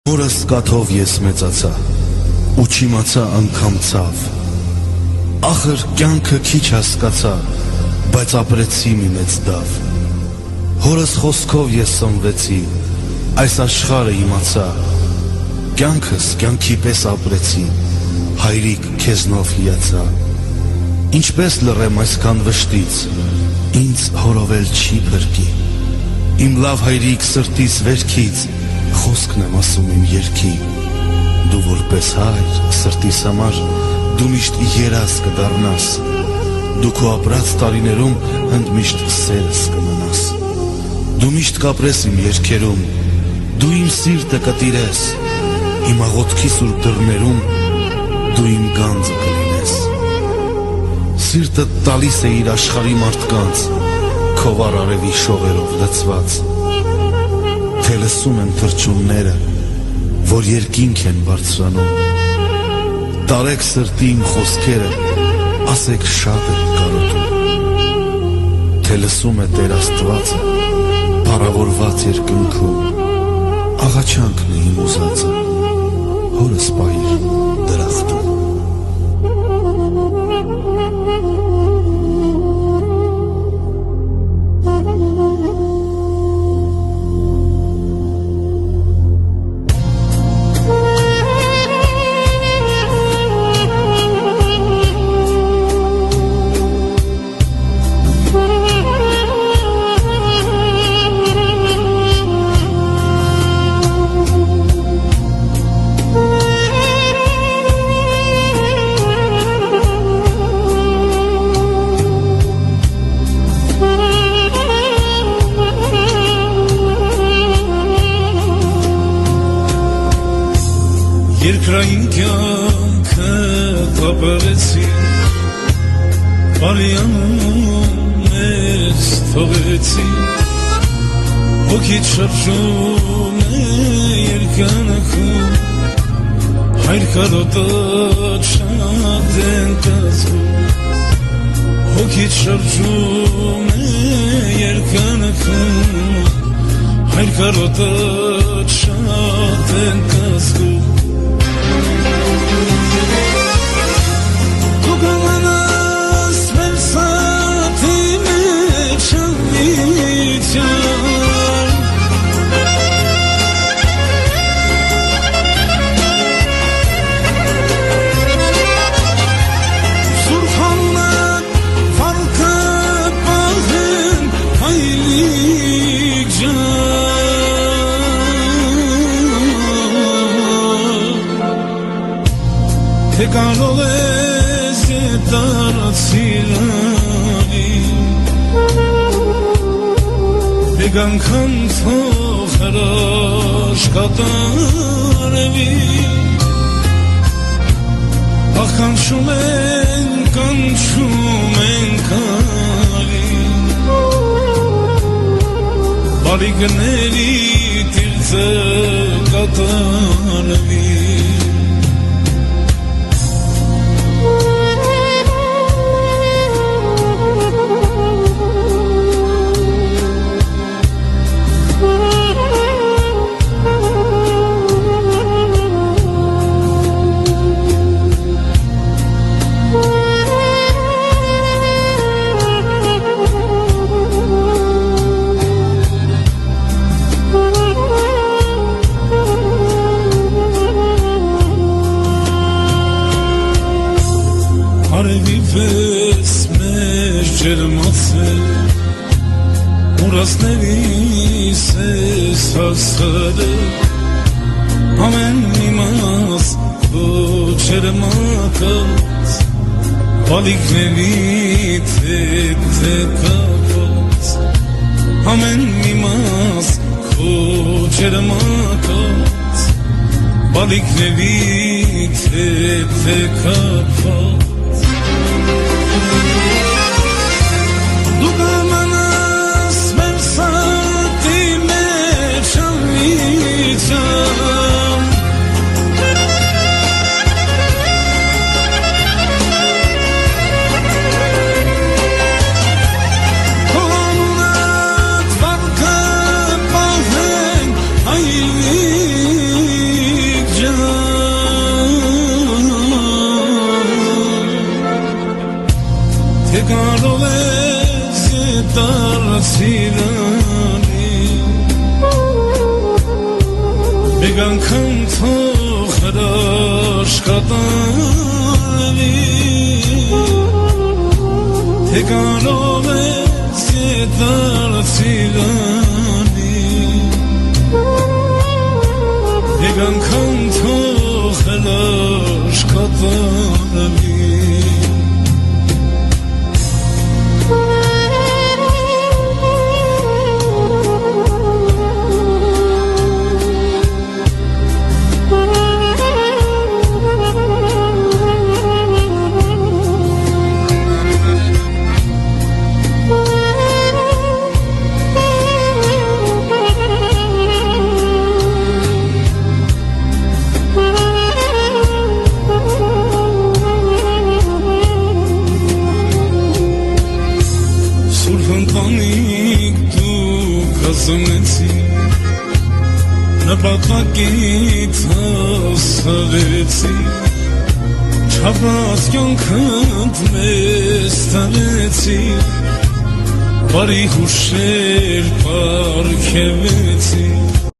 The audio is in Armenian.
Որս կաթով ես մեծացա, ու չիմացա անգամ ցավ, ախր կյանքը քիչ հասկացա, բայց ապրեցի մի մեծ դավ, հորս խոսքով ես սնվեցի, այս աշխարհը իմացա, կյանքս կյանքի պես ապրեցի, հայրիկ քեզնով հիացա, ինչպես լռեմ այսքան վշտից, ինձ հորովել չի փրկի, իմ լավ հայրիկ սրտիս վերքից, խոսքն եմ ասում իմ երգի, դու որպես հայր սրտիս համար, դու միշտ երազ կդառնաս, դու քո ապրած տարիներում ընդմիշտ սերս կմնաս, դու միշտ կապրես իմ երգերում, դու իմ սիրտը կտիրես, իմ աղոթքի սուրբ դռներում, դու իմ գանձը կլինես, սիրտը տալիս է իր աշխարհի մարդկանց, քո վառ արևի շողերով լցված, թե լսում են թռչունները, որ երկինք են բարձրանում, տարեք սրտի իմ խոսքերը, ասեք շատ է կարոտում, թե լսում է Տեր Աստվածը, փառավորված երկնքում, աղաչանքն է իմ ուզածը, հորս պահիր դրախտում։ Երկրային կյանքը կապերեցի, բարյանում ես թողեցի, հոգիդ շրջում է երկնքում, հայր կարոտը շատ են կազգում, հոգիդ շրջում է երկնքում, հայր կարոտը շատ են կազգում, դու կմնաս մեր սրտի մեջ անմիջյան, սուրբ անունդ վարդը պահեն հայրիկ ջան, թե կարող ես գետարացիրանի, մեկ անգամ թող հրաշ կատարվի, ախ կանչում են կարի, բարիքների տիրձը կատարվի, արևի պես մեր ջերմացել, մուրացներիս ես հասարել, ամեն իմաց քո ջերմակած, բալիկներիդ հետ է կապած, ամեն իմաց քո ջերմակած, բալիկներիդ հետ է կապած, դու կմնաս մեր սրտի մեջ անմիջյան, քո անունդ վարդը պահեն հայրիկ Մեկ անգամ թող հրաշ կատարվի Թե կարող ես ետարցիլանի Մեկ անգամ թող հրաշ կատարվի Ընտանիք դու կազմեցի Նպատակից հասարեցի Չապած կյանքդ մեզ տանեցի Բարի հուշեր պարգևեցի